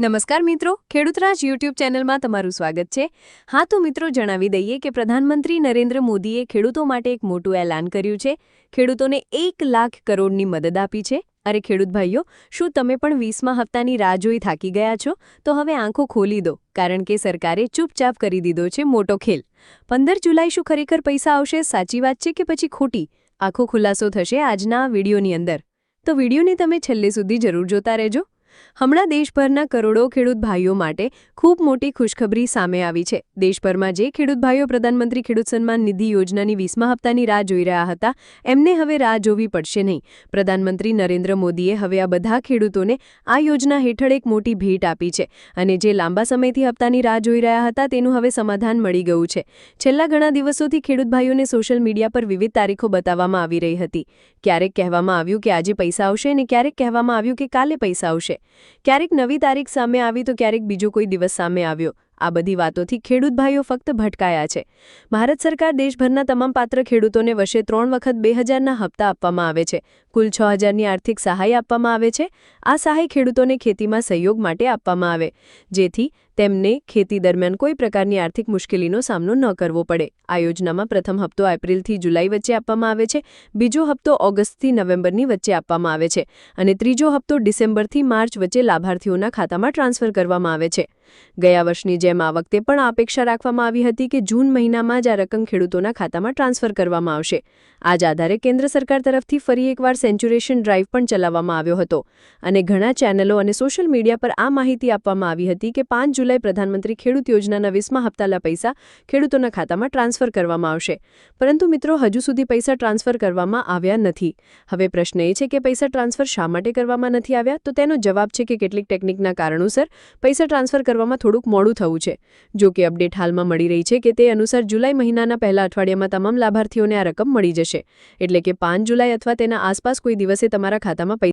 નમસ્કાર મિત્રો, ખેડૂતરાજ યુટ્યુબ ચેનલમાં તમારું સ્વાગત છે। હા તો મિત્રો, જણાવી દઈએ કે પ્રધાનમંત્રી નરેન્દ્ર મોદીએ ખેડૂતો માટે એક મોટું એલાન કર્યું છે। ખેડૂતોને 1 લાખ કરોડની મદદ આપી છે। અરે ખેડૂત ભાઈઓ, શું તમે પણ 20મા હપ્તાની રાહ જોઈ થાકી ગયા છો? તો હવે આંખો ખોલી દો, કારણ કે સરકારે ચૂપચાપ કરી દીધો છે મોટો ખેલ। 15 જુલાઈ શું ખરેખર પૈસા આવશે? સાચી વાત છે કે પછી ખોટી? આખો ખુલાસો થશે આજના વિડીયોની અંદર, તો વિડીયોને તમે છેલ્લે સુધી જરૂર જોતા રહેજો। હમણાં દેશભરના કરોડો ખેડૂત ભાઈઓ માટે ખૂબ મોટી ખુશખબરી સામે આવી છે। દેશભરમાં જે ખેડૂત ભાઈઓ પ્રધાનમંત્રી ખેડૂત સન્માન નિધિ યોજનાની 20મા હપ્તાની રાહ જોઈ રહ્યા હતા, એમને હવે રાહ જોવી પડશે નહીં। પ્રધાનમંત્રી નરેન્દ્ર મોદીએ હવે આ બધા ખેડૂતોને આ યોજના હેઠળ એક મોટી ભેટ આપી છે, અને જે લાંબા સમયથી હપ્તાની રાહ જોઈ રહ્યા હતા તેનું હવે સમાધાન મળી ગયું છે। છેલ્લા ઘણા દિવસોથી ખેડૂત ભાઈઓને સોશિયલ મીડિયા પર વિવિધ તારીખો બતાવવામાં આવી રહી હતી। ક્યારેક કહેવામાં આવ્યું કે આજે પૈસા આવશે અને ક્યારેક કહેવામાં આવ્યું કે કાલે પૈસા આવશે। ક્યારેક નવી તારીખ સામે આવી તો ક્યારેક બીજો કોઈ દિવસ સામે આવ્યો। આ બધી વાતોથી ખેડૂત ભાઈઓ ફક્ત ભટકાયા છે। ભારત સરકાર દેશભરના તમામ પાત્ર ખેડૂતોને વર્ષે 3 વખત 2000ના હપ્તા આપવામાં આવે છે। કુલ 6000ની આર્થિક સહાય આપવામાં આવે છે। આ સહાય ખેડૂતોને ખેતીમાં સહયોગ માટે આપવામાં આવે, જેથી તેમને ખેતી દરમિયાન કોઈ પ્રકારની આર્થિક મુશ્કેલીનો સામનો ન કરવો પડે। આ યોજનામાં પ્રથમ હપ્તો એપ્રિલથી જુલાઈ વચ્ચે આપવામાં આવે છે, બીજો હપ્તો ઓગસ્ટથી નવેમ્બરની વચ્ચે આપવામાં આવે છે, અને ત્રીજો હપ્તો ડિસેમ્બરથી માર્ચ વચ્ચે લાભાર્થીઓના ખાતામાં ટ્રાન્સફર કરવામાં આવે છે। ગયા વર્ષની જેમ આ વખતે પણ અપેક્ષા રાખવામાં આવી હતી કે જૂન મહિનામાં જ આ રકમ ખેડૂતોના ખાતામાં ટ્રાન્સફર કરવામાં આવશે। આ જ આધારે કેન્દ્ર સરકાર તરફથી ફરી એકવાર સેન્ચ્યુરેશન ડ્રાઈવ પણ ચલાવવામાં આવ્યો હતો, અને ઘણા ચેનલો અને સોશિયલ મીડિયા પર આ માહિતી આપવામાં આવી હતી કે 5 જુલાઈ પ્રધાનમંત્રી ખેડૂત યોજનાના 20મા હપ્તાના પૈસા ખેડૂતોના ખાતામાં ટ્રાન્સફર કરવામાં આવશે। પરંતુ મિત્રો, હજુ સુધી પૈસા ટ્રાન્સફર કરવામાં આવ્યા નથી। હવે પ્રશ્ન એ છે કે પૈસા ટ્રાન્સફર શા માટે કરવામાં નથી આવ્યા? તો તેનો જવાબ છે કે કેટલીક ટેકનિકના કારણોસર પૈસા ટ્રાન્સફર કરવામાં થોડુંક મોડું થયું છે। જો કે અપડેટ હાલમાં મળી રહી છે કે તે અનુસાર જુલાઈ મહિનાના પહેલા અઠવાડિયામાં તમામ લાભાર્થીઓને આ રકમ મળી જશે, એટલે કે 5 જુલાઈ અથવા તેના આસપાસ કોઈ દિવસે તમારા ખાતામાં પૈસા